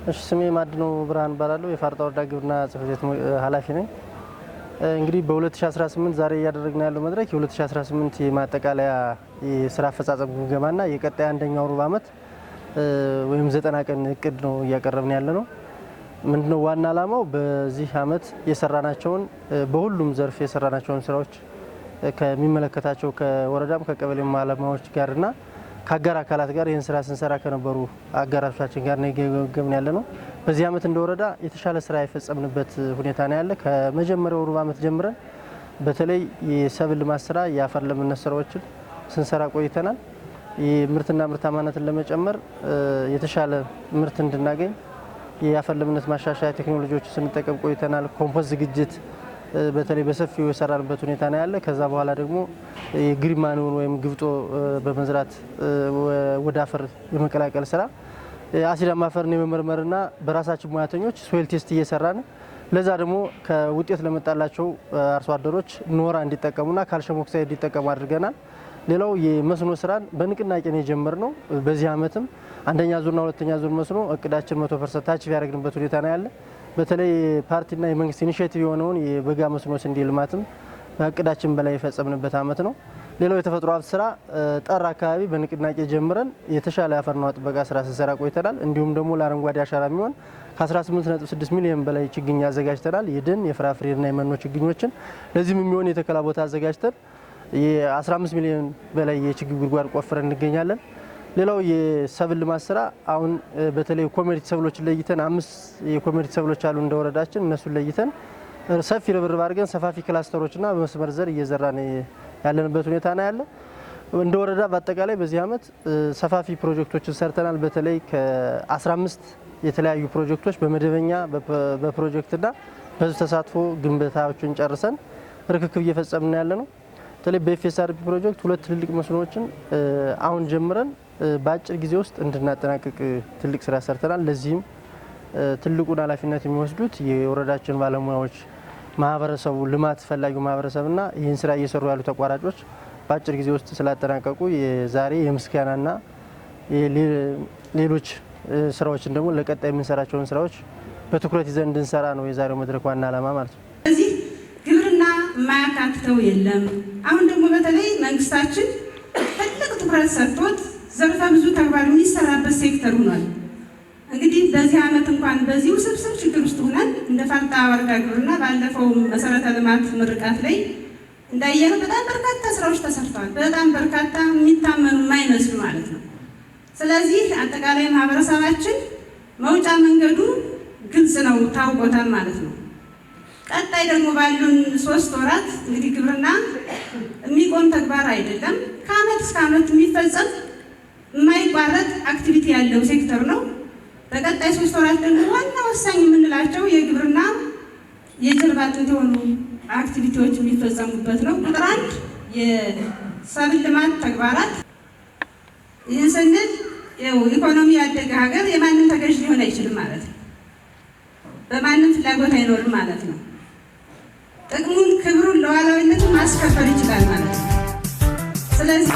እሺ ስሜ ማድኖ ብርሃን ባላለው የፋርጣ ወረዳ ግብርና ጽሕፈት ቤት ኃላፊ ነኝ። እንግዲህ በ2018 ዛሬ ያደረግነው ያለው መድረክ የ2018 የማጠቃለያ የስራ አፈጻጸም ግምገማና የቀጣይ አንደኛው ሩብ ዓመት ወይም 90 ቀን እቅድ ነው እያቀረብን ያለ ነው። ምንድነው ዋና ዓላማው በዚህ ዓመት የሰራናቸውን በሁሉም ዘርፍ የሰራናቸውን ስራዎች ከሚመለከታቸው ከወረዳም ከቀበሌም ባለሙያዎች ጋርና ከአጋር አካላት ጋር ይህን ስራ ስንሰራ ከነበሩ አጋራቻችን ጋር ነው እየገመገምን ያለ ነው። በዚህ ዓመት እንደ ወረዳ የተሻለ ስራ የፈጸምንበት ሁኔታ ነው ያለ። ከመጀመሪያው ሩብ ዓመት ጀምረን በተለይ የሰብል ልማት ስራ የአፈር ለምነት ስራዎችን ስንሰራ ቆይተናል። የምርትና ምርታማነትን ለመጨመር የተሻለ ምርት እንድናገኝ የአፈር ለምነት ማሻሻያ ቴክኖሎጂዎችን ስንጠቀም ቆይተናል። ኮምፖስት ዝግጅት በተለይ በሰፊው የሰራንበት ሁኔታ ነው ያለ። ከዛ በኋላ ደግሞ የግሪን ማኑር ወይም ግብጦ በመዝራት ወደ አፈር የመቀላቀል ስራ አሲዳማ አፈርን የመመርመርና በራሳችን ሙያተኞች ሶይል ቴስት እየሰራን ለዛ ደግሞ ከውጤት ለመጣላቸው አርሶ አደሮች ኖራ እንዲጠቀሙና ካልሽየም ኦክሳይድ እንዲጠቀሙ አድርገናል። ሌላው የመስኖ ስራን በንቅናቄ ነው የጀመርነው። በዚህ ዓመትም አንደኛ ዙርና ሁለተኛ ዙር መስኖ እቅዳችን 100% አቺቭ ያደረግንበት ሁኔታ ነው ያለ። በተለይ ፓርቲና የመንግስት ኢኒሼቲቭ የሆነውን የበጋ መስኖ ስንዴ ልማትም በእቅዳችን በላይ የፈጸምንበት ዓመት ነው። ሌላው የተፈጥሮ ሀብት ስራ ጠር አካባቢ በንቅናቄ ጀምረን የተሻለ አፈርና ውሃ ጥበቃ ስራ ስንሰራ ቆይተናል። እንዲሁም ደግሞ ለአረንጓዴ አሻራ የሚሆን ከ18.6 ሚሊዮን በላይ ችግኝ አዘጋጅተናል። የደን የፍራፍሬና የመኖ ችግኞችን ለዚህም የሚሆን የተከላ ቦታ አዘጋጅተን የ15 ሚሊዮን በላይ የችግኝ ጉድጓድ ቆፍረን እንገኛለን። ሌላው የሰብል ልማት ስራ አሁን በተለይ ኮሜዲቲ ሰብሎችን ለይተን 5 የኮሜዲቲ ሰብሎች አሉ እንደወረዳችን። እነሱን ለይተን ሰፊ ርብርብ አድርገን ሰፋፊ ክላስተሮችና በመስመር ዘር እየዘራን ያለንበት ሁኔታ ነው ያለ። እንደ ወረዳ በአጠቃላይ በዚህ ዓመት ሰፋፊ ፕሮጀክቶችን ሰርተናል። በተለይ ከ15 የተለያዩ ፕሮጀክቶች በመደበኛ በፕሮጀክትና በህዝብ ተሳትፎ ግንባታዎችን ጨርሰን ርክክብ እየፈጸምን ያለ ነው። በተለይ በኤፍኤስአርፒ ፕሮጀክት 2 ትልልቅ መስኖዎችን አሁን ጀምረን በአጭር ጊዜ ውስጥ እንድናጠናቅቅ ትልቅ ስራ ሰርተናል። ለዚህም ትልቁን ኃላፊነት የሚወስዱት የወረዳችን ባለሙያዎች፣ ማህበረሰቡ፣ ልማት ፈላጊው ማህበረሰብና ይህን ስራ እየሰሩ ያሉ ተቋራጮች በአጭር ጊዜ ውስጥ ስላጠናቀቁ የዛሬ የምስጋናና ሌሎች ስራዎችን ደግሞ ለቀጣይ የምንሰራቸውን ስራዎች በትኩረት ይዘን እንድንሰራ ነው የዛሬው መድረክ ዋና ዓላማ ማለት ነው። እዚህ ግብርና የማያካትተው የለም። አሁን ደግሞ በተለይ መንግስታችን ትልቅ ትኩረት ሰጥቶት ዘርፈ ብዙ ተግባር የሚሰራበት ሴክተር ሆኗል። እንግዲህ በዚህ ዓመት እንኳን በዚህ ውስብስብ ችግር ውስጥ ሆነን እንደ ፋርጣ ወረዳ ግብርና ባለፈው መሰረተ ልማት ምርቃት ላይ እንዳየነው በጣም በርካታ ስራዎች ተሰርተዋል። በጣም በርካታ የሚታመኑ የማይመስሉ ማለት ነው። ስለዚህ አጠቃላይ ማህበረሰባችን መውጫ መንገዱ ግልጽ ነው፣ ታውቆታል ማለት ነው። ቀጣይ ደግሞ ባሉን 3 ወራት እንግዲህ ግብርና የሚቆም ተግባር አይደለም። ከአመት እስከ አመት የሚፈጸም የማይቋረጥ አክቲቪቲ ያለው ሴክተር ነው። በቀጣይ 3 ወራት ደግሞ ዋና ወሳኝ የምንላቸው የግብርና የጀርባ አጥንት የሆኑ አክቲቪቲዎች የሚፈጸሙበት ነው። ቁጥር 1 የሰብል ልማት ተግባራት። ይህን ስንል ኢኮኖሚ ያደገ ሀገር የማንም ተገዥ ሊሆን አይችልም ማለት ነው። በማንም ፍላጎት አይኖርም ማለት ነው። ጥቅሙን፣ ክብሩን፣ ለዋላዊነቱን ማስከበር ይችላል ማለት ነው። ስለዚህ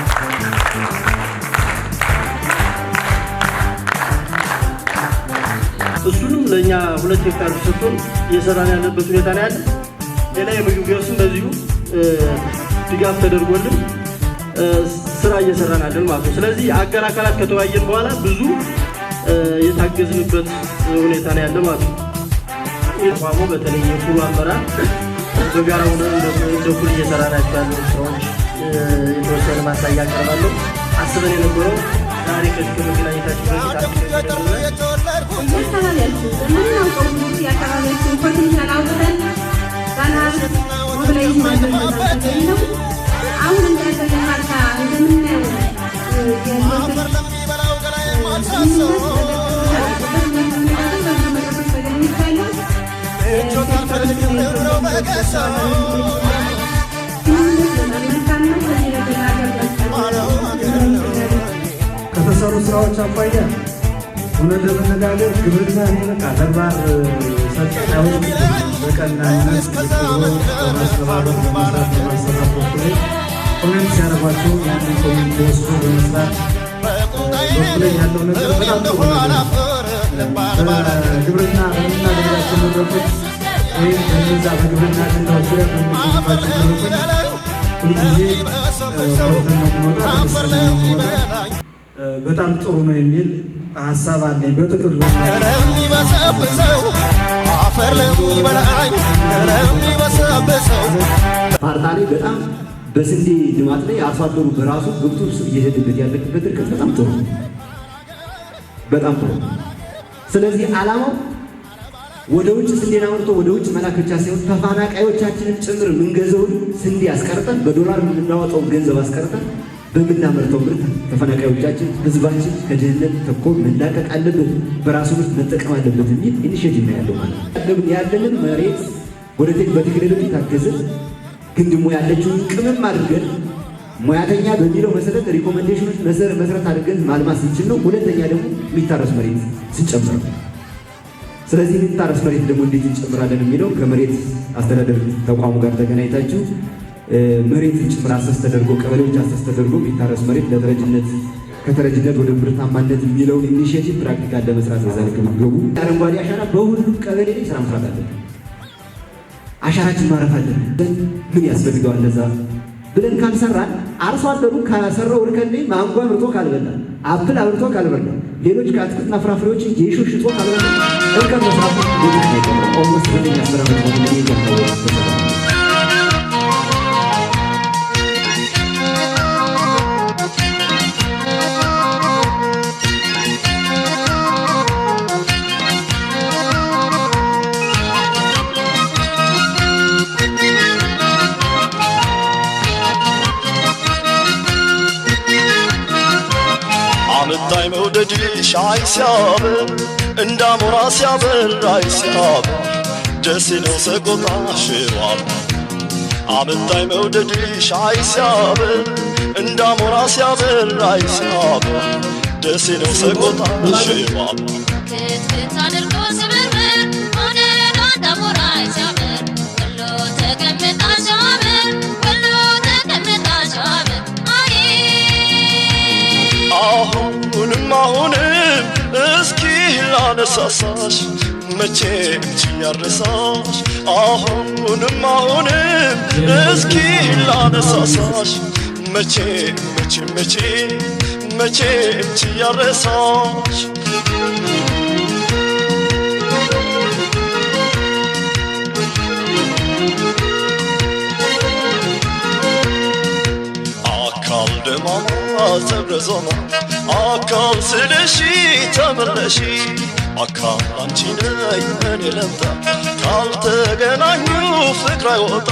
እሱንም ለኛ 2 ሄክታር ሰጥቶን እየሰራን ያለበት ሁኔታ ነው ያለ። ሌላ የምግብ ገብስም በዚሁ ድጋፍ ተደርጎልን ስራ እየሰራን ያለን ማለት ነው። ስለዚህ አጋር አካላት ከተወያየን በኋላ ብዙ የታገዝንበት ሁኔታ ነው ያለ ማለት ነው። የቋሙ በተለይ የኩሉ አመራር በጋራ ሆነን እንደ ኩል እየሰራናቸው ያሉ ስራዎች የተወሰነ ማሳያ አቀርባለሁ። አስበን የነበረው ዛሬ ከዚህ ከመገናኘታችን የአካባቢያችን ፖቴንሻል አውጥተን ባለሀብት ሞቢላይዝ ማድረግ ነው። አሁን እንዳለ ማርካ እንደምናየው ከተሰሩ ስራዎች አኳያ እውነት ለመነጋገር ግብርና የሚነቃ ተግባር ሰጣው በቀናነት በማስተባበር በመስራት በማሰራት በኩል ኮሜንት ሲያደርጓቸው ያንን ኮሜንት ወስዶ በመስራት በኩል ያለው ነገር በጣም ጥሩ ነው። በግብርና በምናደርጋቸው መድረኮች ወይም በነዛ በግብርና አጀንዳዎች ዙሪያ በምንገኝባቸው መድረኮች ሁልጊዜ ኮርተን ነው የምንወጣ፣ በጣም ጥሩ ነው የሚል ሀሳብ አለኝ። በጥቅሉ ፓርታ ላይ በጣም በስንዴ ልማት ላይ አርሶ አደሩ በራሱ ገብቶ እየሄደበት ያለበት ርቀት በጣም ጥሩ በጣም ጥሩ። ስለዚህ ዓላማው ወደ ውጭ ስንዴን አምርቶ ወደ ውጭ መላክ ብቻ ሳይሆን ተፈናቃዮቻችንን ጭምር የምንገዛውን ስንዴ አስቀርጠን በዶላር የምናወጣውን ገንዘብ አስቀርጠን በምናመርተው ምርት ተፈናቃዮቻችን ህዝባችን ከድህነት ተኮር መላቀቅ አለበት፣ በራሱ ምርት መጠቀም አለበት የሚል ኢኒሼቲቭ ነው ያለው ማለት ነው። ያለንን መሬት ወደ በቴክኖሎጂ ታገዘ ግን ደግሞ ያለችውን ቅመም አድርገን ሙያተኛ በሚለው መሰረት ሪኮሜንዴሽኖች መሰረት አድርገን ማልማት ስንችል ነው። ሁለተኛ ደግሞ የሚታረስ መሬት ስንጨምር ነው። ስለዚህ የሚታረስ መሬት ደግሞ እንዴት እንጨምራለን የሚለው ከመሬት አስተዳደር ተቋሙ ጋር ተገናኝታችሁ መሬት ጭምር አሰስ ተደርጎ ቀበሌዎች አሰስ ተደርጎ የሚታረስ መሬት ለተረጅነት ከተረጅነት ወደ ምርታማነት የሚለውን ኢኒሼቲቭ ፕራክቲካል ለመስራት በዛ ልክ ገቡ። አረንጓዴ አሻራ በሁሉም ቀበሌ ላይ ስራ መስራት አለብን። አሻራችን ማረፍ አለብን። ምን ያስፈልገዋል ለዛ ብለን ካልሰራን አርሶ አደሩ ከሰራው እርከን ላይ ማንጎ አምርቶ ካልበላ፣ አፕል አምርቶ ካልበላ፣ ሌሎች ከአትክልትና ፍራፍሬዎችን ጌሾ ሽጦ ካልበላ እርከን መስራት ነው። ኦልሞስት በእኛ ስራ ነው። አመጣኝ መውደድሽ አይ ሲያምር እንዳሞራ ሲያበር አይ ሲያምር ደስ ነው ሰቆጣሽ ዋብ አመጣኝ መውደድሽ አይ ሲያምር እንዳሞራ ሲያበር አይ ሲያምር ደስ ነው ሰቆጣሽ ዋብ ክትት አድርጎ ሲበርበር ሆነ እንዳሞራ ሲያበር ሁሉ ተቀምጣ ሲያበር ሁሉ ተቀምጣ ሲያበር አሁንም እስኪ ላነሳሳሽ መቼም ችያረሳሽ አሁንም እስኪ ላነሳሳሽ መቼም ችያረሳሽ አካል ደማማ ዘብረዞማ አካል ስለሺ ተመለሺ አካል አንቺ ነይ እኔ ለምታ ካልተገናኙ ፍቅር አይወጣ